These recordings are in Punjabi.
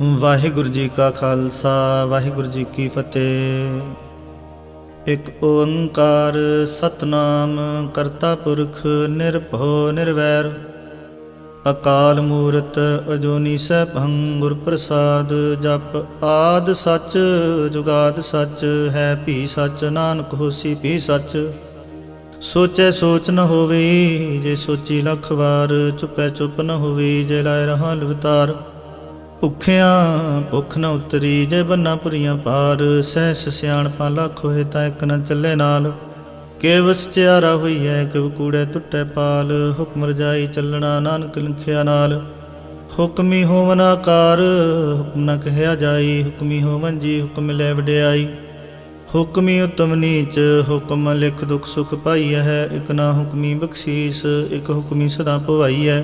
ਵਾਹਿਗੁਰੂ ਜੀ ਕਾ ਖਾਲਸਾ ਵਾਹਿਗੁਰੂ ਜੀ ਕੀ ਫਤਿਹ। ਇੱਕ ਓੰਕਾਰ ਸਤਨਾਮ ਕਰਤਾ ਪੁਰਖ ਨਿਰਭਉ ਨਿਰਵੈਰ ਅਕਾਲ ਮੂਰਤ ਅਜੂਨੀ ਸੈਭੰ ਗੁਰ ਪ੍ਰਸਾਦ। ਜਪ ਆਦ ਸੱਚ ਜੁਗਾਦ ਸੱਚ ਹੈ ਭੀ ਸੱਚ ਨਾਨਕ ਹੋਸੀ ਭੀ ਸੱਚ। ਸੋਚੈ ਸੋਚ ਨ ਹੋਵੇ ਜੇ ਸੋਚੀ ਲੱਖ ਵਾਰ। ਚੁਪੈ ਚੁੱਪ ਨ ਹੋਵੇ ਜੇ ਲਾਇ ਰਹਾ ਲਵਤਾਰ। ਭੁੱਖਿਆਂ ਭੁੱਖ ਨ ਉਤਰੀ ਜੇ ਬੰਨਾ ਪੁਰੀਆਂ ਪਾਰ। ਸਹਿਸ ਸਿਆਣਪਾਂ ਲੱਖ ਹੋਏ ਤਾਂ ਇੱਕ ਨ ਚੱਲੇ ਨਾਲ। ਕਿਵ ਸਚਿਆਰਾ ਹੋਈਐ ਕਿਵ ਕੂੜੈ ਟੁੱਟੈ ਪਾਲ। ਹੁਕਮ ਰਜਾਈ ਚੱਲਣਾ ਨਾਨਕ ਲਿਖਿਆ ਨਾਲ। ਹੁਕਮੀ ਹੋਵਨ ਆਕਾਰ ਹੁਕਮ ਨ ਕਹਿਆ ਜਾਈ। ਹੁਕਮੀ ਹੋਵਨ ਜੀ ਹੁਕਮ ਲੈ ਵਡਿਆਈ। ਹੁਕਮੀ ਉਤਮ ਨੀਚ ਹੁਕਮ ਲਿਖ ਦੁਖ ਸੁਖ ਪਾਈਐ ਹੈ। ਇਕ ਨਾ ਹੁਕਮੀ ਬਖਸ਼ੀਸ ਇਕ ਹੁਕਮੀ ਸਦਾ ਭਵਾਈਐ।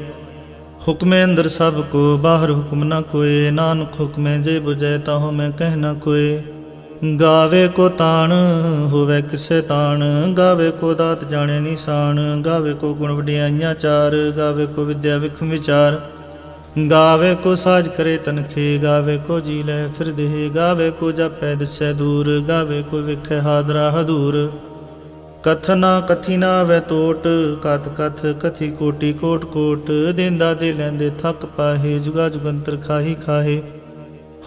ਹੁਕਮੇ ਅੰਦਰ ਸਭ ਕੋ ਬਾਹਰ ਹੁਕਮ ਨ ਕੋਏ। ਨਾਨਕ ਹੁਕਮੇ ਜੇ ਬੁਝੈ ਤਾਹੋ ਮੈਂ ਕਹਿ ਨ ਕੋਏ। ਗਾਵੇ ਕੋ ਤਾਣ ਹੋਵੇ ਕਿਸੇ ਤਾਣ। ਗਾਵੇ ਕੋ ਦਾਤ ਜਾਣੇ ਨਿਸ਼ਾਨ। ਗਾਵੇ ਕੋ ਗੁਣ ਵਡਿਆਈਆਂ ਚਾਰ। ਗਾਵੇ ਕੋ ਵਿਦਿਆ ਵਿਖਮ ਵਿਚਾਰ। ਗਾਵੇ ਕੋ ਸਾਜ ਕਰੇ ਤਨਖੇ। ਗਾਵੇ ਕੋ ਜੀ ਲੈ ਫਿਰ ਦੇਹ। ਗਾਵੇ ਕੋ ਜਾਪੈ ਦਿਸੈ ਦੂਰ। ਗਾਵੇ ਕੋ ਵਿਖੈ ਹਾਦਰਾ ਹਦੂਰ। ਕਥਨਾ ਕਥੀ ਨਾ ਵੈ ਤੋਟ ਕਥ ਕਥ ਕਥੀ ਕੋਟੀ ਕੋਟ ਕੋਟ। ਦੇਂਦਾ ਦੇ ਲੈਂਦੇ ਥੱਕ ਪਾਹੇ ਜੁਗਾ ਜੁਗੰਤਰ ਖਾਹੀ ਖਾਹੇ।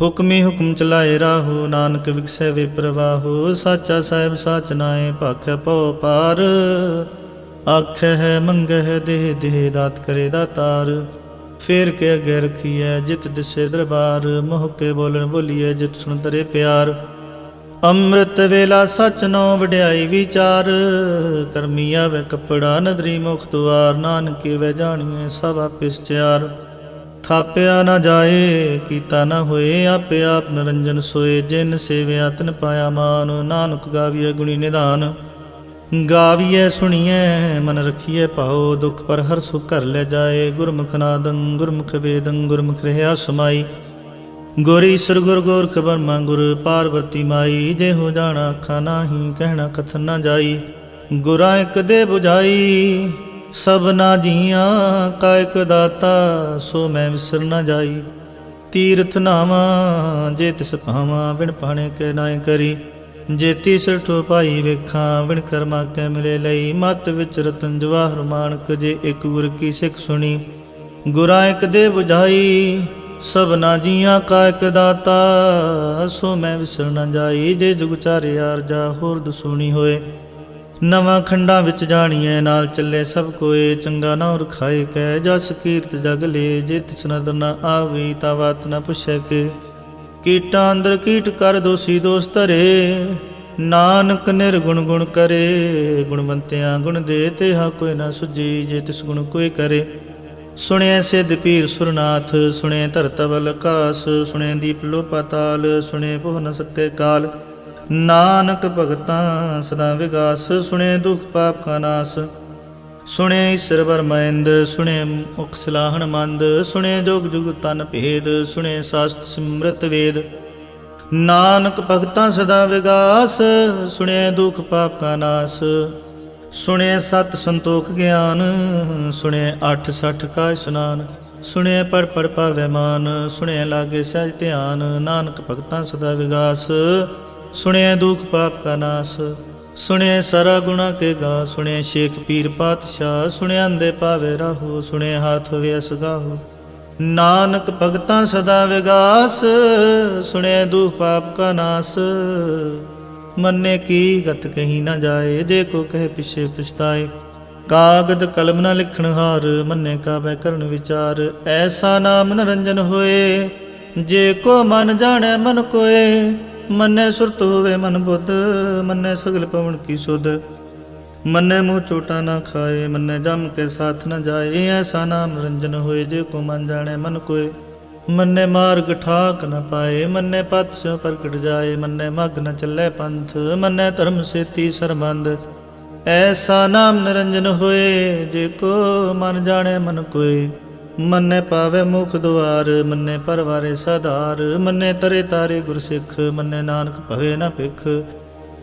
ਹੁਕਮੀ ਹੁਕਮ ਚਲਾਏ ਰਾਹੋ ਨਾਨਕ ਵਿਖਸੈ ਵੇ ਪ੍ਰਵਾਹੋ। ਸਾਚਾ ਸਾਹਿਬ ਸਾਚ ਨਾਏ ਭਾਖੈ ਪਉ ਪਾਰ। ਆਖੈ ਹੈ ਮੰਗੈ ਹੈ ਦੇਹ ਦੇਹ ਦਾਤ ਕਰੇ ਦਾਤਾਰ। ਫੇਰ ਕੇ ਅੱਗੇ ਰਖੀਐ ਜਿਤ ਦਿਸੇ ਦਰਬਾਰ। ਮੋਹ ਕੇ ਬੋਲਣ ਬੋਲੀਐ ਜਿਤ ਸੁਣ ਤਰੇ ਪਿਆਰ। ਅੰਮ੍ਰਿਤ ਵੇਲਾ ਸਚ ਨੋ ਵਡਿਆਈ ਵਿਚਾਰ। ਕਰਮੀ ਆਵੇ ਕੱਪੜਾ ਨਦਰੀ ਮੁਖ ਦੁਆਰ। ਨਾਨਕੇ ਵੈ ਜਾਣੀਐ ਸਭ ਆਪੇ ਸਚਿਆਰ। ਥਾਪਿਆ ਨਾ ਜਾਏ ਕੀਤਾ ਨਾ ਹੋਏ ਆਪੇ ਆਪ ਨਿਰੰਜਨ ਸੋਏ। ਜਿਨ ਸੇਵਿਆ ਤਿਨ ਪਾਇਆ ਮਾਨ। ਨਾਨਕ ਗਾਵੀਐ ਗੁਣੀ ਨਿਧਾਨ। ਗਾਵੀਐ ਸੁਣੀਐ ਮਨ ਰਖੀਐ ਭਾਉ। ਦੁਖ ਪਰ ਹਰ ਸੁਖ ਘਰ ਲੈ ਜਾਏ। ਗੁਰਮੁਖ ਨਾਦੰ ਗੁਰਮੁਖ ਵੇਦੰ ਗੁਰਮੁਖ ਰਹਿਆ ਸਮਾਈ। ਗੁਰ ਈਸਰ ਗੁਰ ਗੋਰਖ ਬਰਮਾ ਗੁਰ ਪਾਰਬਤੀ ਮਾਈ। ਜੇ ਹੋ ਜਾਣਾ ਅੱਖਾਂ ਨਾਹੀ ਕਹਿਣਾ ਕਥਨ ਨਾ ਜਾਈ। ਗੁਰਾਂ ਇੱਕ ਦੇ ਬੁਝਾਈ ਸਭਨਾ ਜੀਆਂ ਕਾ ਇਕ ਦਾਤਾ। ਸੋ ਮੈਂ ਵਿਸਰ ਨਾ ਜਾਈ। ਤੀਰਥ ਨਾਵਾਂ ਜੇ ਤਿਸ ਭਾਵਾਂ ਬਿਨ ਪਾਣੇ ਕੇ ਨਾਏ ਕਰੀ। ਜੇ ਤੀਸਰ ਠੋ ਪਾਈ ਵੇਖਾਂ ਬਿਨ ਕਰਮਾ ਕੈ ਮਿਲੇ ਲਈ। ਮਤ ਵਿੱਚ ਰਤਨ ਜਵਾਹਰ ਮਾਣਕ ਜੇ ਇੱਕ ਗੁਰ ਕੀ ਸਿੱਖ ਸੁਣੀ। ਗੁਰਾਂ ਇੱਕ ਦੇ ਬੁਝਾਈ ਸਭਨਾ ਜੀਆਂ ਕਾ ਇਕ ਦਾਤਾ। ਸੋ ਮੈਂ ਵਿਸਰ ਨਾ ਜਾਈ। ਜੇ ਜੁਗ ਚਾਰੇ ਆਰਜਾ ਹੋਰ ਦਸੂਣੀ ਹੋਏ। ਨਵਾਂ ਖੰਡਾਂ ਵਿੱਚ ਜਾਣੀਐ ਨਾਲ ਚੱਲੇ ਸਭ ਕੋਏ। ਚੰਗਾ ਨਾ ਰਖਾਏ ਕੈ ਜਸ ਕੀਰਤ ਜਗ ਲੇ। ਜੇ ਤਿਸ ਨਦਰ ਨ ਆਵੀ ਤਾ ਬਾਤ ਨ ਪੁੱਛੈ ਕੇ। ਕੀਟਾਂ ਅੰਦਰ ਕੀਟ ਕਰ ਦੋਸੀ ਦੋਸ ਧਰੇ। ਨਾਨਕ ਨਿਰਗੁਣ ਗੁਣ ਕਰੇ। ਗੁਣਵੰਤਿਆਂ ਗੁਣ ਦੇ ਤੇਹਾ ਕੋਈ ਨਾ ਸੁਝੀ। ਜੇ ਤਿਸ ਗੁਣ ਕੋਈ ਕਰੇ। ਸੁਣਿਐ ਸਿੱਧ ਪੀਰ ਸੁਰਨਾਥ ਸੁਣਿਐ ਧਰਤ ਬਲ ਆਕਾਸ। ਸੁਣਿਐ ਦੀਪ ਲੋ ਪਾਤਾਲ ਸੁਣਿਐ ਪੋਹ ਨ ਸਕੈ ਕਾਲ। ਨਾਨਕ ਭਗਤਾਂ ਸਦਾ ਵਿਗਾਸ। ਸੁਣਿਐ ਦੁਖ ਪਾਪ ਕਾ ਨਾਸ। ਸੁਣਿਐ ਈਸਰ ਬਰਮੈਂਦ ਸੁਣਿਐ ਮੁਖ ਸਲਾਹਣ ਮੰਦ। ਸੁਣਿਐ ਜੋਗ ਜੁਗ ਤਨ ਭੇਦ। ਸੁਣਿਐ ਸਾਸਤ ਸਿਮਰਤ ਵੇਦ। ਨਾਨਕ ਭਗਤਾਂ ਸਦਾ ਵਿਗਾਸ। ਸੁਣਿਐ ਦੁਖ ਪਾਪ ਕਾ ਨਾਸ। ਸੁਣਿਐ ਸਤ ਸੰਤੋਖ ਗਿਆਨ। ਸੁਣਿਐ 8 60 ਕਾ ਇਸ਼ਨਾਨ। ਸੁਣਿਐ ਪੜ ਪੜ ਪਾਵੈ ਮਾਨ। ਸੁਣਿਐ ਲਾਗੇ ਸਹਿਜ ਧਿਆਨ। ਨਾਨਕ ਭਗਤਾਂ ਸਦਾ ਵਿਗਾਸ। ਸੁਣਿਐ ਦੁਖ ਪਾਪ ਕਾ ਨਾਸ। ਸੁਣਿਐ ਸਾਰਾ ਗੁਣਾ ਕੇ ਗਾ। ਸੁਣਿਐ ਸ਼ੇਖ ਪੀਰ ਪਾਤਸ਼ਾਹ। ਸੁਣਿਐ ਅੰਦੇ ਪਾਵੇ ਰਾਹੋ। ਸੁਣਿਐ ਹਾਥ ਹੋਵੇ ਅਸਗਾਹੋ। ਨਾਨਕ ਭਗਤਾਂ ਸਦਾ ਵਿਗਾਸ। ਸੁਣਿਐ ਦੁਖ ਪਾਪ ਕਾ ਨਾਸ। ਮੰਨੇ ਕੀ ਗਤ ਕਹੀ ਨਾ ਜਾਏ। ਜੇ ਕੋ ਕਹੇ ਪਿਛੇ ਪਛਤਾਏ। ਕਾਗਦ ਕਲਮ ਨਾ ਲਿਖਣ ਹਾਰ। ਮੰਨੇ ਕਾਬੈ ਕਰਨ ਵਿਚਾਰ। ਐਸਾ ਨਾਮ ਨਿਰੰਜਨ ਹੋਏ। ਜੇ ਕੋ ਮਨ ਜਾਣੈ ਮਨ ਕੋਏ। ਮੰਨੇ ਸੁਰਤ ਹੋਵੇ ਮਨ ਬੁੱਧ। ਮੰਨੇ ਸਗਲ ਪਵਨ ਕੀ ਸੁਧ। ਮੰਨੇ ਮੂੰਹ ਚੋਟਾ ਨਾ ਖਾਏ। ਮੰਨੇ ਜਮ ਕੇ ਸਾਥ ਨ ਜਾਏ। ਐਸਾ ਨਾਮ ਨਿਰੰਜਨ ਹੋਏ। ਜੇ ਕੋ ਮਨ ਜਾਣੈ ਮਨ ਕੋਏ। ਮੰਨੇ ਮਾਰਗ ਠਾਕ ਨ ਪਾਏ। ਮੰਨੇ ਪਤ ਸਿਉ ਪ੍ਰਗਟ ਜਾਏ। ਮੰਨੇ ਮਗ ਨ ਚੱਲੇ ਪੰਥ। ਮੰਨੇ ਧਰਮ ਸੇਤੀ ਸਰਬੰਧ। ਐਸਾ ਨਾਮ ਨਿਰੰਜਨ ਹੋਏ। ਜੇ ਕੋ ਮਨ ਜਾਣੈ ਮਨ ਕੋਏ। ਮੰਨੇ ਪਾਵੇ ਮੁਖ ਦੁਆਰ। ਮੰਨੇ ਪਰਵਾਰੇ ਸਾਧਾਰ। ਮੰਨੇ ਤਰੇ ਤਾਰੇ ਗੁਰ ਸਿੱਖ। ਮੰਨੇ ਨਾਨਕ ਭਵੇ ਨ ਭਿਖ।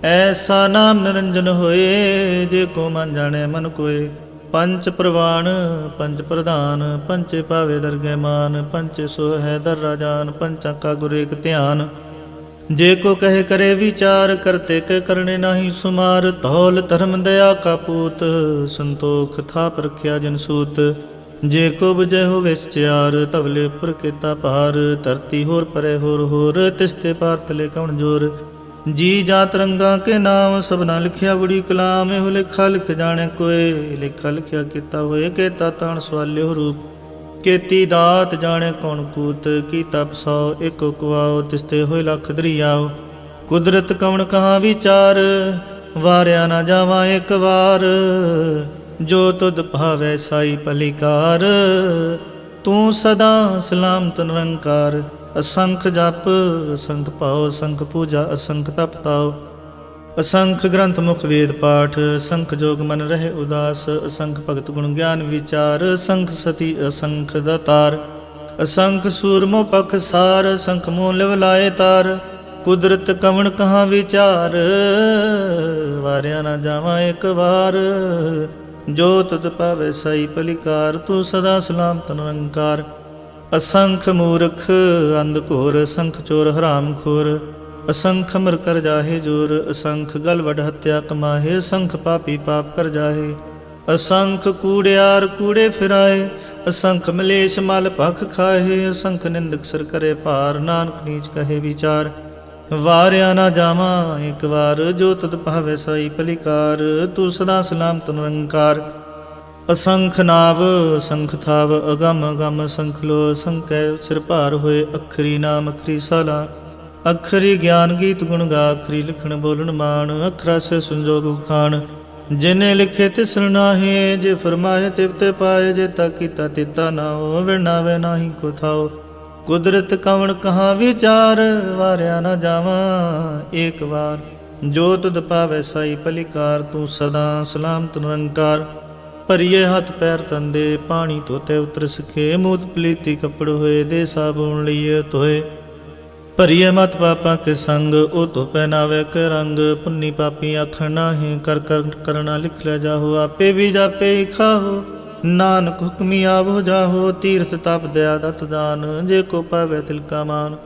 ਐਸਾ ਨਾਮ ਨਿਰੰਜਨ ਹੋਏ। ਜੇ ਕੋ ਮਨ ਜਾਣੈ ਮਨ ਕੋਏ। ਪੰਚ ਪ੍ਰਵਾਨ ਪੰਚ ਪ੍ਰਧਾਨ, ਪੰਚੇ ਭਾਵੇ ਦਰਗਹਿ ਮਾਨ, ਪੰਚੇ ਸੋ ਹੈ ਦਰ ਰਾਜਾਨ, ਪੰਚਾਂ ਕਾ ਗੁਰ ਏਕ ਧਿਆਨ। ਜੇ ਕੋ ਕਹੇ करे विचार, करते के करने नाही सुमार। धौल धर्म दया का पूत, संतोख थाप रखिया जन सूत। जे को बुझे हो विचार, तबले उपर केता पार। धरती होर परे होर, तिसते पार तले कौन जोर। जी जात रंगा के नाम, सबना लिखिया बड़ी कलाम। एहो लिखा लिख जाने कोय, लिखा लिखिया केता होए। केता ताण सवाल्यो रूप, केती दात जाने कौन कूत। कीता पसौ एको कुआओ, तिसते होए लख दरियाओ। कुदरत कवण कहाँ विचार, वारिया ना जावा एक वार। जो तुद भावै साई पलिकार, तू सदा सलामत निरंकार। असंख जप असंख पाओ, असंख पूजा असंख तप ताओ। असंख ग्रंथ मुख वेद पाठ, असंख जोग मन रहे उदास। असंख भगत गुण ज्ञान विचार, असंख सती असंख दातार। असंख सूरमो पख सार, असंख मोह लिव लाए तार। कुदरत कवण कहाँ विचार, वारिया ना जावा एक वार। जो तुद पावे साई पलिकार, तू सदा सलामत निरंकार। असंख मूर्ख अंध घोर, असंख चोर हराम खोर। असंख अमर कर जाहे जोर, असंख गल वड हत्या कमाहे। असंख पापी पाप कर जाहे, असंख कूड़ियार कूड़े फिराए। असंख मलेश मल भख खाहे, असंख निंदक सर करे पार। नानक नीच कहे विचार, वारिया ना जावा एक वार। जो तुद पावे साई पलिकार, तू सदा सलामत निरंकार। असंख नाव असंख थाव, अगम अगम असंख लो। असंख सिर भार होए, अखरी नाम अखरी साला। अखरी ज्ञान गीत गुण गा, अखरी लिखण बोलन मान। अखरा से संजोग उखान, जिने लिखे तिसर नाहे। जे फरमाए तिवते पाए, जे ता कीता तिता ना हो। विनावे नाही को थाओ, कुदरत कवण कहाँ विचार। वारिया ना जावा एक वार। जो तुद पावे साई पलिकार, तू सदा सलामत निरंकार। ਭਰੀਏ ਹੱਥ ਪੈਰ ਤੰਦੇ, ਪਾਣੀ ਧੋਤੇ ਉਤਰ ਸਕੇ। ਮੂਤ ਪਲੀਤੀ ਕੱਪੜ ਹੋਏ, ਦੇ ਸਾਬੂਨ ਲਈਏ ਧੋਏ। ਭਰੀਏ ਮਤ ਪਾਪਾ ਕੇ ਸੰਗ, ਉਹ ਧੋ ਪਹਿਨਾਵੇ ਕੇ ਰੰਗ। ਪੁੰਨੀ ਪਾਪੀ ਆਖਣ ਨਾਹੀਂ, ਕਰ ਕਰ ਕਰਨਾ ਲਿਖ ਲੈ ਜਾਹੋ। ਆਪੇ ਵੀ ਜਾਪੇ ਹੀ ਖਾਹੋ, ਨਾਨਕ ਹੁਕਮੀ ਆਵੋ ਜਾਹੋ। ਤੀਰਥ ਤਪ ਦਇਆ ਦਤ ਦਾਨ, ਜੇ ਕੋ ਪਾਵੇ ਤਿਲਕਾ ਮਾਨ।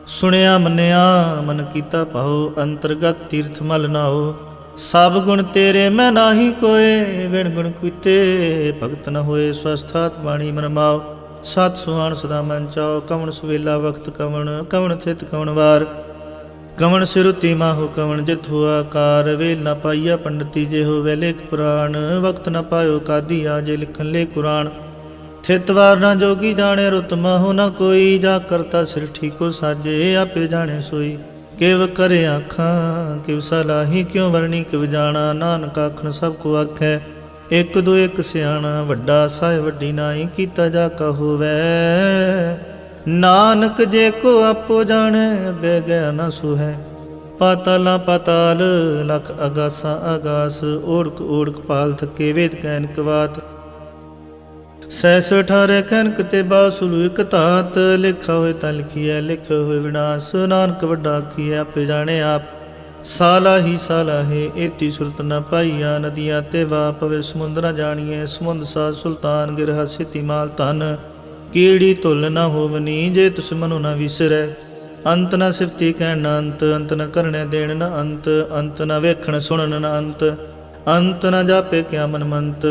ਸੁਣਿਆ ਮੰਨਿਆ ਮਨ ਕੀਤਾ ਭਾਉ, ਅੰਤਰਗਤ ਤੀਰਥ ਮਲ ਨਾਓ। ਸਭ ਗੁਣ ਤੇਰੇ ਮੈਂ ਨਾਹੀ ਕੋਏ, ਵਿਣ ਗੁਣ ਕੀਤੇ ਭਗਤ ਨ ਹੋਏ। ਸਵਸਥਾਤ ਬਾਣੀ ਮਨ ਮਾਓ, ਸਤ ਸੁਹਾਣ ਸਦਾ ਮਨ ਚਾਓ। ਕਵਣ ਸੁਵੇਲਾ ਵਕਤ ਕਵਣ, ਕਵਣ ਥਿਤ ਕਵਣ ਵਾਰ। ਕਵਣ ਸਿਰੁਤੀ ਮਾਹੋ ਕਵਣ ਜਿਤ ਹੋਆ ਕਾਰ। ਵੇਲ ਨਾ ਪਾਈਆ ਪੰਡਤੀ, ਜੇ ਹੋਵੇ ਲੇਖ ਪੁਰਾਣ। ਵਕਤ ਨ ਪਾਇਓ ਕਾਦੀ, ਆ ਜੇ ਲਿਖਣ ਲੇ ਕੁਰਾਨ। ਥਿਤ ਵਾਰ ਨਾ ਜੋਗੀ ਜਾਣੇ, ਰੁਤ ਮਾਹੋ ਨਾ ਕੋਈ। ਜਾ ਕਰਤਾ ਸਿਰ ਠੀਕੋ ਸਾਜੇ, ਆਪੇ ਜਾਣੇ ਸੋਈ। ਕਿਵ ਕਰੇ ਆਖਾਂ ਕਿਵ ਸਲਾਹੀ, ਕਿਉ ਵਰਣੀ ਕਿਵ ਜਾਣਾ। ਨਾਨਕ ਆਖਣ ਸਭ ਕੋ ਆਖੈ, ਇੱਕ ਦੋ ਇੱਕ ਸਿਆਣਾ। ਵੱਡਾ ਸਾਹਿਬ ਵੱਡੀ ਨਾਈ, ਕੀਤਾ ਜਾ ਕਾ ਹੋਵੈ। ਨਾਨਕ ਜੇ ਕੋ ਆਪੋ ਜਾਣੈ, ਅੱਗੇ ਗਿਆ ਨਾ ਸੁਹੈ। ਪਾਤਾਲਾਂ ਪਾਤਾਲ ਲਖ ਅਗਾਸਾਂ ਆਗਾਸ। ਓੜਕ ਓੜਕ ਪਾਲ ਥਕੇ, ਵੇਦ ਕੈਨਕ ਵਾਤ। ਸੈਸ 18 ਕਨਕ ਤੇ ਬਾਸੁਲੂ ਇਕ ਧਾਤ। ਲਿਖਾ ਹੋਏ ਤਾਂ ਲਿਖੀਐ, ਲਿਖੇ ਹੋਏ ਵਿਨਾਸ਼। ਨਾਨਕ ਵੱਡਾ ਆਖੀਐ, ਆਪੇ ਜਾਣੇ ਆਪ। ਸਾਲਾ ਹੀ ਸਾਲਾ ਹੈ, ਏਤੀ ਸੁਰਤ ਨ ਪਾਈਆ। ਨਦੀਆਂ ਤੇ ਵਾ ਪਵੇ, ਸਮੁੰਦ ਨ ਜਾਣੀਐ। ਸਮੁੰਦ ਸਾਧ ਸੁਲਤਾਨ, ਗਿਰਹਾ ਸਿਤੀ ਮਾਲ ਧਨ। ਕੀੜੀ ਧੁਲ ਨ ਹੋਵਨੀ, ਜੇ ਤੁਸ ਮਨੁ ਨ ਵਿਸਰੈ। ਅੰਤ ਨ ਸਿਫਤੀ ਕਹਿਣ ਨ ਅੰਤ, ਅੰਤ ਨ ਕਰਨੇ ਦੇਣ ਨ ਅੰਤ। ਅੰਤ ਨ ਵੇਖਣ ਸੁਣਨ ਨ ਅੰਤ, ਅੰਤ ਨ ਜਾਪੇ ਕਿਆ ਮਨ ਮੰਤ।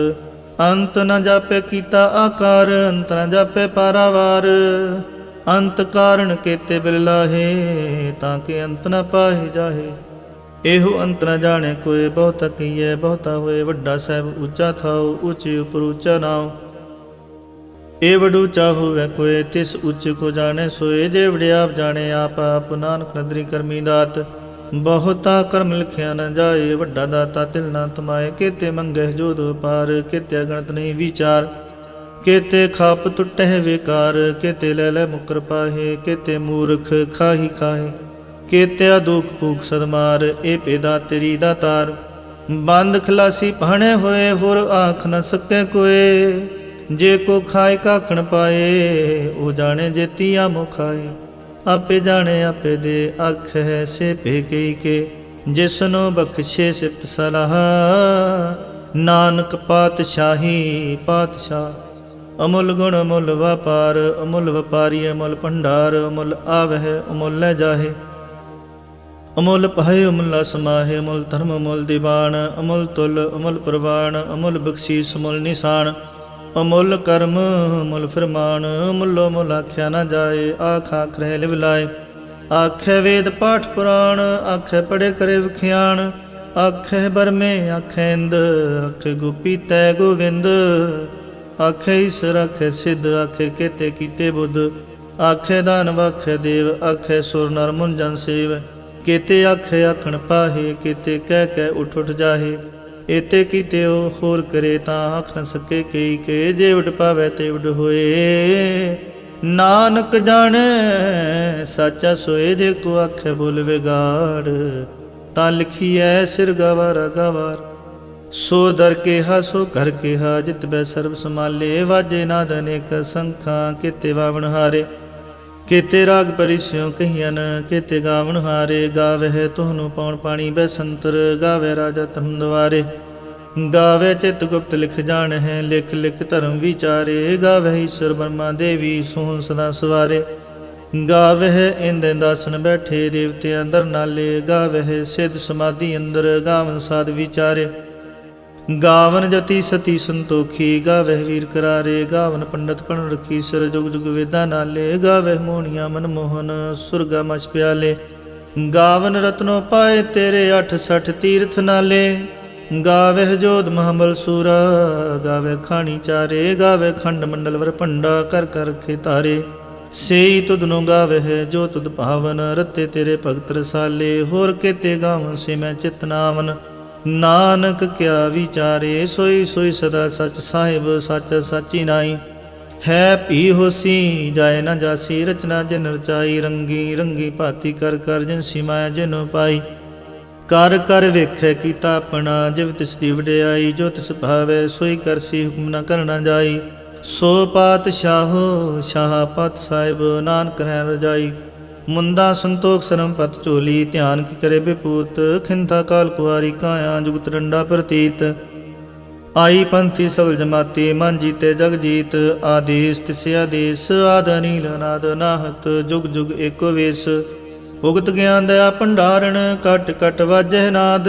ਅੰਤ ਨ ਜਾਪੇ ਕੀਤਾ ਆਕਾਰ, ਅੰਤ ਨ ਜਾਪੇ ਪਾਰਾਵਾਰ। ਅੰਤ ਕਾਰਨ ਕੇਤੇ ਬਿਲ ਲਾਹੇ, ਤਾਂ ਕਿ ਅੰਤ ਨ ਪਾਹੇ ਜਾਹੇ। ਇਹੋ ਅੰਤ ਨ ਜਾਣੇ ਕੋਏ, ਬਹੁਤਾ ਕਹੀਏ ਬਹੁਤਾ ਹੋਏ। ਵੱਡਾ ਸਾਹਿਬ ਉੱਚਾ ਥਾਉ, ਉੱਚੇ ਉਪਰ ਉੱਚਾ ਨਾਉ। ਇਹ ਵਡ ਉੱਚਾ ਹੋਵੇ ਕੋਏ, ਤਿਸ ਉੱਚ ਕੋ ਜਾਣੇ ਸੋਏ। ਜੇ ਵਡਿਆਪ ਜਾਣੇ ਆਪ ਆਪ, ਨਾਨਕ ਨਦਰੀ ਕਰਮੀ ਦਾਤ। ਬਹੁਤਾ ਕਰਮ ਲਿਖਿਆ ਨ ਜਾਏ, ਵੱਡਾ ਦਾਤਾ ਤਿਲ ਨਾ ਤਮਾਏ। ਕੇਤੇ ਮੰਗਹਿ ਜੋਧ ਪਾਰ, ਕੇਤੇ ਗਣਤ ਨਹੀਂ ਵਿਚਾਰ। ਕੇਤੇ ਖਾਪ ਟੁੱਟਹਿ ਵੇਕਾਰ, ਕੇਤੇ ਲੈ ਲੈ ਮੁਕਰ ਪਾਹੇ। ਕੇਤੇ ਮੂਰਖ ਖਾਹੀ ਖਾਹੇ, ਕੇਤੇ ਦੁਖ ਭੂਖ ਸਦਮਾਰ। ਇਹ ਪੇਦਾ ਤੇਰੀ ਦਾਤਾਰ, ਬੰਦ ਖਲਾਸੀ ਭਾਣੇ ਹੋਏ। ਹੋਰ ਆਖ ਨ ਸਕੇ ਕੋਏ, ਜੇ ਕੋ ਖਾਏ ਕਾਖਣ ਪਾਏ। ਉਹ ਜਾਣੇ ਜੇਤੀ ਆਮੋ ਖਾਏ, ਆਪੇ ਜਾਣੇ ਆਪੇ ਦੇ। ਆਖ ਹੈ ਸੇ ਭੇ ਕਈ ਕੇ, ਜਿਸਨੋ ਬਖਸ਼ੇ ਸਿਫਤ ਸਲਾਹ। ਨਾਨਕ ਪਾਤਸ਼ਾਹੀ ਪਾਤਸ਼ਾਹ। ਅਮੁੱਲ ਗੁਣ ਅਮੁੱਲ ਵਪਾਰ, ਅਮੁੱਲ ਵਪਾਰੀ ਅਮੁੱਲ ਭੰਡਾਰ, ਅਮੁੱਲ ਆਵਹਿ ਅਮੁੱਲ ਲੈ ਜਾਹੇ। ਅਮੁੱਲ ਪਾਏ ਅਮੁੱਲਾ ਸਮਾਹੇ, ਅਮੁੱਲ ਧਰਮ ਅਮੁੱਲ ਦੀਵਾਨ, ਅਮੁੱਲ ਤੁਲ ਅਮੁੱਲ ਪ੍ਰਵਾਨ, ਅਮੁੱਲ ਬਖਸ਼ੀਸ ਅਮੁੱਲ ਨਿਸ਼ਾਨ, ਅਮੁੱਲ ਕਰਮ ਅਮੁੱਲ ਫਰਮਾਨ, ਅਮੁੱਲੋ ਮੁੱਲ ਆਖਿਆ ਨਾ ਜਾਏ, ਆਖ ਆਖ ਰਹਿ ਲਿਵ ਲਾਏ। ਆਖੇ ਵੇਦ ਪਾਠ ਪੁਰਾਣ, ਆਖੇ ਪੜੇ ਕਰੇ ਵਿਖਿਆਣ, ਆਖੇ ਬਰਮੇ ਆਖੇ ਇੰਦ, ਆਖੇ ਗੋਪੀ ਤੈ ਗੋਵਿੰਦ, ਆਖੇ ਈਸਰ ਆਖੇ ਸਿੱਧ, ਆਖੇ ਕੇਤੇ ਕੀਤੇ ਬੁੱਧ, ਆਖੇ ਦਾਨਵ ਆਖੇ ਦੇਵ, ਆਖੇ ਸੁਰ ਨਰ ਮੁਨ ਜਨ ਸੇਵ, ਕੇਤੇ ਆਖੇ ਆਖਣ ਪਾਹੇ, ਕੇਤੇ ਕਹਿ ਕਹਿ ਉਠ ਉਠ ਜਾਹੇ। ਏਤੇ ਕੀਤੇ ਉਹ ਹੋਰ ਕਰੇ ਤਾਂ ਆਖ ਨ ਸਕੇ ਕਈ ਕੇ, ਜੇ ਉਡ ਪਾਵੈ ਤੇ ਉਡ ਹੋਏ। ਨਾਨਕ ਜਾਣੈ ਸਾਚਾ ਸੋਏ, ਜੇ ਕੋ ਆਖੇ ਬੋਲ ਵਿਗਾੜ, ਤਾਂ ਲਿਖੀਐ ਸਿਰ ਗਵਾਰਾ ਗਵਾਰ। ਸੋ ਦਰ ਕੇਹਾ ਸੋ ਘਰ ਕੇਹਾ, ਜਿਤ ਬੈ ਸਰਬ ਸਮਾਲੇ, ਵਾਜੇ ਨਾਦ ਅਨੇਕ ਸੰਖਾਂ, ਕੇਤੇ ਵਾਵਣ ਹਾਰੇ। ਕੇਤੇ ਰਾਗ ਪਰਿਸਿਉ ਕਹੀਅਨ, ਕੇਤੇ ਗਾਵਣ ਹਾਰੇ। ਗਾਵਹਿ ਤੁਹਾਨੂੰ ਪਉਣ ਪਾਣੀ ਬੈਸੰਤਰ, ਗਾਵੇ ਰਾਜਾ ਧਰਮ ਦੁਆਰੇ। ਗਾਵੇ ਚਿਤ ਗੁਪਤ ਲਿਖ ਜਾਣਹਿ, ਲਿਖ ਲਿਖ ਧਰਮ ਵਿਚਾਰੇ। ਗਾਵਹਿ ਈਸ਼ਰ ਬਰਮਾ ਦੇਵੀ, ਸੋਹਣ ਸਦਾ ਸਵਾਰੇ। ਗਾਵਹਿ ਇੰਦ ਇੰਦਾਸਨ ਬੈਠੇ, ਦੇਵਤੇ ਅੰਦਰ ਨਾਲੇ। ਗਾਵਹਿ ਸਿੱਧ ਸਮਾਧੀ ਅੰਦਰ, ਗਾਵਨ ਸਾਧ ਵਿਚਾਰੇ। ਗਾਵਨ ਜਤੀ ਸਤੀ ਸੰਤੋਖੀ, ਗਾਵਹਿ ਵੀਰ ਕਰਾਰੇ। ਗਾਵਨ ਪੰਡਤ ਪਣ ਰਖੀ, ਸਰ ਜੁਗ ਜੁਗ ਵੇਦਾਂ ਨਾਲੇ। ਗਾਵਹਿ ਮੋਹਣੀਆਂ ਮਨਮੋਹਨ, ਸੁਰਗਾ ਮਛ ਪਿਆਲੇ। ਗਾਵਨ ਰਤਨੋ ਪਾਏ ਤੇਰੇ, 68 ਤੀਰਥ ਨਾਲੇ। ਗਾਵਹਿ ਜੋਧ ਮਹਾਬਲ ਸੂਰਾ, ਗਾਵਹਿ ਖਾਣੀ ਚਾਰੇ। ਗਾਵਹਿ ਖੰਡ ਮੰਡਲ ਵਰ ਭੰਡਾ, ਕਰ ਕਰ ਰਖੇ ਤਾਰੇ। ਸੇਈ ਤੁਧ ਨੂੰ ਗਾਵਹਿ ਜੋ ਤੁਧ ਭਾਵਨ, ਰਤੇ ਤੇਰੇ ਭਗਤ ਰਸਾਲੇ। ਹੋਰ ਕੇਤੇ ਗਾਵਨ ਸੇ ਮੈਂ ਚਿਤ ਨਾਵਨ, ਨਾਨਕ ਕਿਆ ਵਿਚਾਰੇ। ਸੋਈ ਸੋਈ ਸਦਾ ਸਚ ਸਾਹਿਬ, ਸੱਚ ਸਾਚੀ ਨਾਈ। ਹੈ ਭੀ ਹੋਸੀ ਜਾਏ ਨਾ ਜਾਸੀ, ਰਚਨਾ ਜਿਨ ਰਚਾਈ। ਰੰਗੀ ਰੰਗੀ ਭਾਤੀ ਕਰ ਕਰ, ਜਿਨ ਸਿਮਾਇਆ ਜਿਨ ਪਾਈ। ਕਰ ਕਰ ਵੇਖੈ ਕੀਤਾ ਆਪਣਾ, ਜਿਵ ਤਿਸ ਦੀ ਵਡਿਆਈ। ਜੋ ਤਿਸ ਭਾਵੈ ਸੋਈ ਕਰਸੀ, ਹੁਕਮ ਨ ਕਰਨਾ ਜਾਈ। ਸੋ ਪਾਤਸ਼ਾਹੋ ਸ਼ਾਹ ਪਤ ਸਾਹਿਬ, ਨਾਨਕ ਰਹਿ ਰਜਾਈ। ਮੁੰਦਾ ਸੰਤੋਖ ਸਰਮ ਪਤ ਝੋਲੀ, ਧਿਆਨ ਕੀ ਕਰੇ ਬਿਪੂਤ। ਖਿੰਥਾ ਕਾਲ ਕੁਆਰੀ ਕਾਇਆ, ਜੁਗਤ ਡੰਡਾ ਪ੍ਰਤੀਤ। ਆਈ ਪੰਥੀ ਸਗਲ ਜਮਾਤੀ, ਮਨ ਜੀਤੇ ਜਗ ਜੀਤ। ਆਦੇਸ ਤਿਸ ਆਦੇਸ, ਆਦ ਅਨੀਲ ਅਨਾਦ ਨਾਹਤ। ਜੁਗ ਜੁਗ ਏਕੋ ਵੇਸ, ਉਗਤ ਗਿਆਨ ਦਇਆ ਭੰਡਾਰਣ। ਕਟ ਕਟ ਵਾਜਹਿ ਨਾਦ,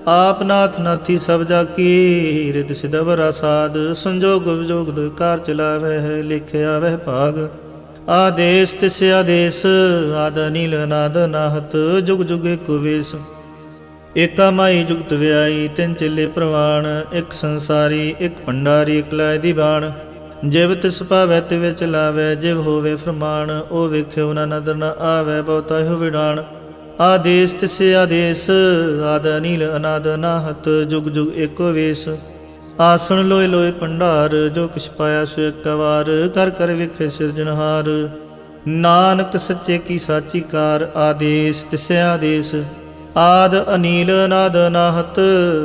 ਆਪ ਨਾਥ ਨਾਥੀ ਸਭ ਜਾ ਕੀ। ਰਿਦ ਸਿਧ ਵਰਾ ਸਾਧ, ਸੰਜੋਗ ਵਿਜੋਗ ਦੁਇ ਕਾਰ ਚਲਾਵਹਿ। ਲਿਖਿਆ ਵਹਿ ਭਾਗ, ਆਦੇਸ ਤਿਸ ਆਦੇਸ। ਆਦ ਅਨੀਲ ਅਨਾਦ ਨਾਹਤ, ਜੁਗ ਜੁਗ ਏਕੋ ਵੇਸ। ਏਕਾ ਮਾਈ ਜੁਗਤ ਵਿਆਈ, ਤਿੰਨ ਚੇਲੇ ਪ੍ਰਵਾਣ। ਇੱਕ ਸੰਸਾਰੀ ਇੱਕ ਭੰਡਾਰੀ, ਇੱਕ ਲਾਇ ਦੀ ਬਾਣ। ਜਿਵ ਤਿਸ ਭਾਵੈ ਤਿਵ ਚਲਾਵੈ, ਜਿਵ ਹੋਵੇ ਫਰਮਾਨ। ਉਹ ਵੇਖਿਓ ਨਾ ਨਦਰ ਨ ਆਵੈ, ਬਹੁਤਾ ਹੋ ਵਿਡਾਣ। ਆਦੇਸ ਤਿਸ ਆਦੇਸ, ਆਦ ਅਨੀਲ ਅਨਾਦ ਨਾਹਤ। ਜੁਗ ਜੁਗ ਏਕੋ ਵੇਸ। ਆਸਣ ਲੋਏ ਲੋਏ ਭੰਡਾਰ, ਜੋ ਕਿਛ ਪਾਇਆ ਸੋ ਇੱਕ ਵਾਰ। ਕਰ ਕਰ ਵੇਖੇ ਸਿਰਜਣਹਾਰ, ਨਾਨਕ ਸੱਚੇ ਕੀ ਸਾਚੀ ਕਾਰ। ਆਦੇਸ ਤਿਸ ਆਦੇਸ, ਆਦ ਅਨੀਲ ਅਨਾਦ ਨਾਹਤ।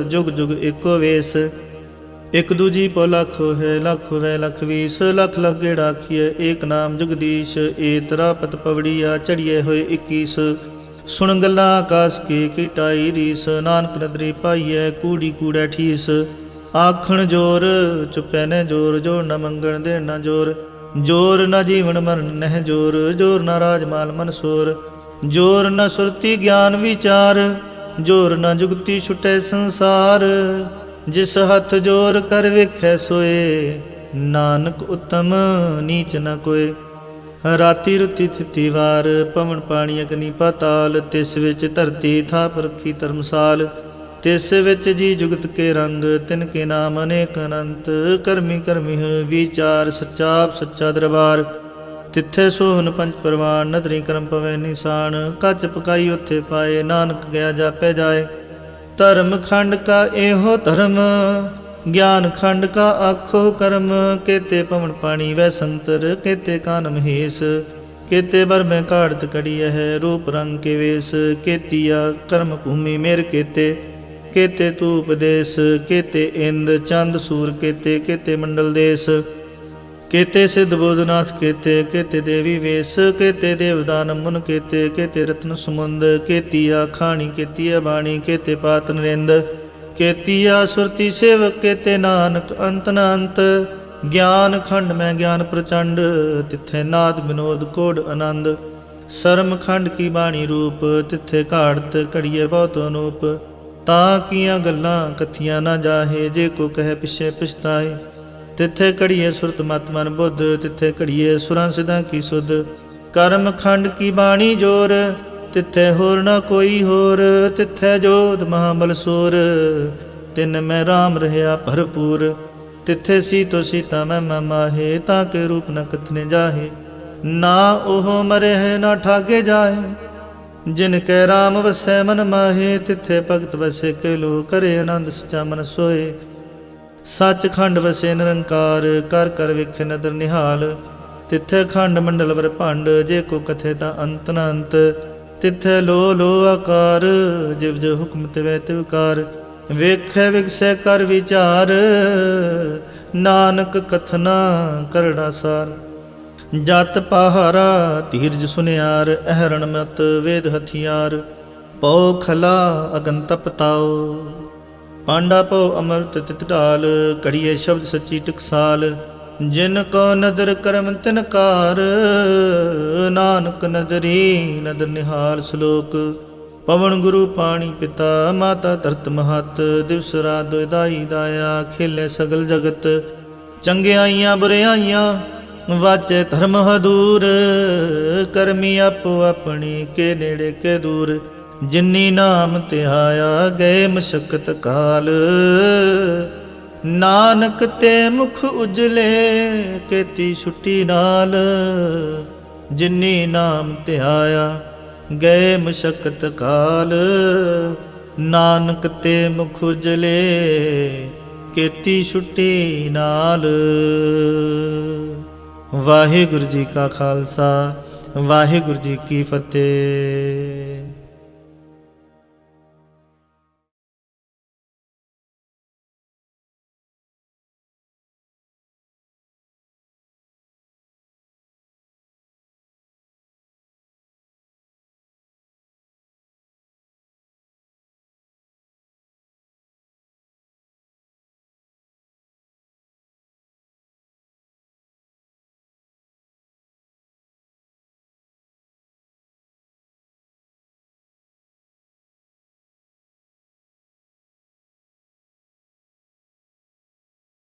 ਜੁਗ ਜੁਗ ਏਕੋ ਵੇਸ। ਇਕ ਦੂਜੀ ਪੋ ਲੱਖ ਹੋਏ, ਲੱਖ ਹੋਵੇ ਲੱਖ ਵੀਸ। ਲੱਖ ਲੱਖ ਗੇੜਾ ਆਖੀਐ, ਏਕ ਨਾਮ ਜਗਦੀਸ਼। ਏ ਤਰਾ ਪਤ ਪਵੜੀਆ, ਚੜੀਏ ਹੋਏ 21। ਸੁਣ ਗੱਲਾਂ ਆਕਾਸ ਕੀ ਟਾਈ ਰੀਸ। ਨਾਨਕ ਨਦਰੀ ਪਾਈਐ, ਕੂੜੀ ਕੂੜੈ ਠੀਸ। ਆਖਣ ਜੋਰ ਚੁੱਪੈ ਨੇ ਜੋਰ, ਜੋਰ ਨ ਮੰਗਣ ਦੇਣ ਨ ਜੋਰ। ਜੋਰ ਨ ਜੀਵਨ ਮਰਨ ਨਹਿ ਜੋਰ, ਜੋਰ ਨ ਰਾਜ ਮਾਲ ਮਨ ਸੋਰ। ਜੋਰ ਨ ਸੁਰਤੀ ਗਿਆਨ ਵਿਚਾਰ, ਜੋਰ ਨ ਜੁਗਤੀ ਛੁਟੈ ਸੰਸਾਰ। ਜਿਸ ਹੱਥ ਜੋਰ ਕਰ ਵੇਖੈ ਸੋਏ, ਨਾਨਕ ਉਤਮ ਨੀਚ ਨ ਕੋਏ। ਰਾਤੀ ਰੁਤੀ ਥਿਤੀ ਵਾਰ, ਪਵਨ ਪਾਣੀ ਅਗਨੀ ਪਾਤਾਲ। ਤਿਸ ਵਿੱਚ ਧਰਤੀ ਥਾਪ ਰੱਖੀ ਧਰਮਸਾਲ। ਤਿਸ ਵਿੱਚ ਜੀ ਜੁਗਤ ਕੇ ਰੰਗ, ਤਿਨ ਕੇ ਨਾਮ ਅਨੇਕ ਅਨੰਤ। ਕਰਮੀ ਕਰਮੀ ਵਿਚਾਰ, ਸੱਚਾ ਸੱਚਾ ਦਰਬਾਰ। ਤਿੱਥੇ ਸੋਹਨ ਪੰਜ ਪਰਵਾਨ, ਨਦਰੀ ਕਰਮ ਪਵੈ ਨਿਸ਼ਾਨ। ਕੱਚ ਪਕਾਈ ਉੱਥੇ ਪਾਏ, ਨਾਨਕ ਗਿਆ ਜਾਪੈ ਜਾਏ। ਧਰਮ ਖੰਡ ਕਾ ਇਹੋ ਧਰਮ, ਗਿਆਨ ਖੰਡ ਕਾ ਆਖੋ ਕਰਮ। ਕੇਤੇ ਪਵਨ ਪਾਣੀ ਵੈ ਸੰਤਰ, ਕੇਤੇ ਕਾਨ ਮਹੇਸ਼। ਕੇਤੇ ਬਰਮੈ ਕਾੜਤ ਕੜੀਐ ਹੈ, ਰੂਪ ਰੰਗ ਕੇ ਵੇਸ। ਕੇਤੀਆ ਕਰਮ ਭੂਮੀ ਮੇਰ ਕੇਤੇ, ਕੇਤੇ ਤੂ ਉਪਦੇਸ। ਕੇਤੇ ਇੰਦ ਚੰਦ ਸੂਰ ਕੇਤੇ, ਕੇਤੇ ਮੰਡਲ ਦੇਸ। ਕੇਤੇ ਸਿੱਧ ਬੋਧਨਾਥ ਕੇਤੇ, ਕੇਤੇ ਦੇਵੀ ਵੇਸ। ਕੇਤੇ ਦੇਵਦਾਨ ਮੁਨ ਕੇਤੇ, ਕੇਤੇ ਰਤਨ ਸਮੁੰਦ। ਕੇਤੀਆ ਖਾਣੀ ਕੇਤੀਆ ਬਾਣੀ, ਕੇਤੇ ਪਾਤ ਨਰਿੰਦ। केतिया सुरति सेवक केते नानक अंत न अंत। ज्ञान खंड में ज्ञान प्रचंड तिथे नाद विनोद कोड आनंद। शर्म खंड की बाणी रूप तिथे घाड़त घड़िए बहुत अनूप। ता किया गल्लां कथियां ना जाहे जे को कहे पिछे पछताए। तिथे घड़िए सुरत मत मन बुद्ध तिथे घड़िए सुरां सिद्धां की सुध। कर्म खंड की बाणी जोर तिथे होर न कोई होर। तिथे जोध महाबल सोर तिन में राम रहया भरपूर। तिथे सीतो सीता मैं माहे ताके रूप न कथने जाहे। ना ओह मरे है ना ठागे जाहे जिनके राम वसै मन माहे। तिथे भगत वसे के लो करे आनंद सचा मन सोए। सच खंड वसे निरंकार कर कर विखे नदर निहाल। तिथे खंड मंडल वर भंड जे को कथे ता अंत न अंत। तिथे लो लो आकार जिव जो हुक्म तिवै तिवकार। ਵੇਖੈ ਵਿਗਸੈ ਕਰ ਵਿਚਾਰ ਨਾਨਕ ਕਥਨਾ ਕਰੜਾ ਸਾਰ। ਜਤ ਪਹਾਰਾ ਧੀਰਜ ਸੁਨਿਆਰ ਅਹਰਣ ਮਤ ਵੇਦ ਹਥਿਆਰ। ਪਉ ਖਲਾ ਅਗਨ ਤਪਤਾਓ ਪਾਂਡਾ ਪਉ ਅਮਰਤ ਤਿਤ ਢਾਲ। ਘੜੀਏ ਸ਼ਬਦ ਸੱਚੀ ਟਕਸਾਲ ਜਿਨ ਕੋ ਨਦਰ ਕਰਮ ਤਿਨ ਕਾਰ। ਨਾਨਕ ਨਦਰੀ ਨਦਰ ਨਿਹਾਲ। ਸ਼ਲੋਕ ਪਵਨ ਗੁਰੂ ਪਾਣੀ ਪਿਤਾ ਮਾਤਾ ਧਰਤ ਮਹਤ। ਦਿਵਸ ਰਾਤ ਦੁਇਦਾਈ ਦਾਇਆ ਖੇਲੇ ਸਗਲ ਜਗਤ। ਚੰਗਿਆਈਆਂ ਬੁਰਿਆਈਆਂ ਵਾਚੇ ਧਰਮ ਹਦੂਰ। ਕਰਮੀ ਆਪੋ ਆਪਣੀ ਕੇ ਨੇੜੇ ਕੇ ਦੂਰ। ਜਿਨੀ ਨਾਮ ਧਿਆਇਆ ਗਏ ਮਸ਼ਕਤ ਕਾਲ। ਨਾਨਕ ਤੇ ਮੁਖ ਉਜਲੇ ਕੀਤੀ ਛੁੱਟੀ ਨਾਲ। ਜਿਨੀ ਨਾਮ ਧਿਆਇਆ ਗਏ ਮਸ਼ਕਤ ਕਾਲ। ਨਾਨਕ ਤੇ ਮੁਖ ਉਜਲੇ ਕੀਤੀ ਛੁੱਟੀ ਨਾਲ। ਵਾਹਿਗੁਰੂ ਜੀ ਕਾ ਖਾਲਸਾ ਵਾਹਿਗੁਰੂ ਜੀ ਕੀ ਫਤਿਹ।